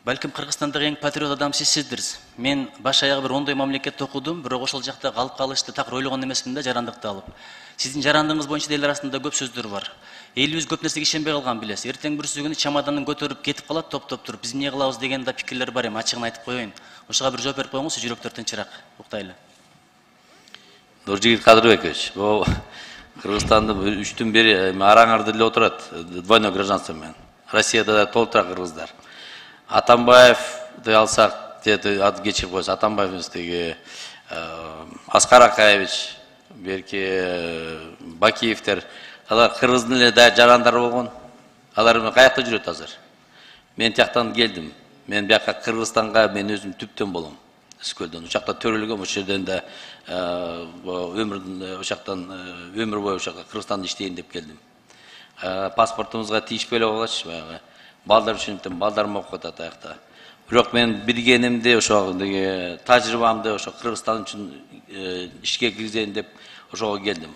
Балким Кыргызстандагы эң патриот адам сиздирсиз. Мен баш аягы бир 10 мамлекетте окудум, бирок ошол жакта калып калышты так ойлогон эмесмин да, жарандыкты алып. Сиздин жарандыгыңыз боюнча эл арасында көп сөздөр бар. Элибиз көп нерсеге ишенбей калган билесиз. Эртең бүрсү күнү чемоданын көтөрүп кетип калат, топтоп туруп. Биз эмне кылабыз деген да пикирлер бар эми, ачыгын айтып коеюн. Ошого бир жооп берип коюңуз, жүрөктөр тынчыраак. Уктайлы. Нуржигит Кадырбекович, бул Кыргызстанда 3-төн бери араңарда эле отурат, двойной гражданство менен. Россияда да толтура кыргыздар. Атамбаевди алсак, аты кечирип койсо, Атамбаевдеги Аскар Акаевич, берки Бакиевдер, алар кыргыздын эле да жарандары болгон. Алар каякта жүрөт азыр? Мен тияктан келдим. Мен бияка Кыргызстанга мен өзүм түптөн болом. Өскөлдөн учакта төрөлгөм, ошол жерден да өмүрдүн ошактан өмүр бою ошакка Кыргызстанда иштейин деп келдим. Паспортубузга тийишпей эле койгоч, баягы балдар үчүн балдарым окуп атат аякта. Бирок мен билгенимди, ошо тажрыйбамды ошо Кыргызстан үчүн ишке киргизейин деп ошого келдим.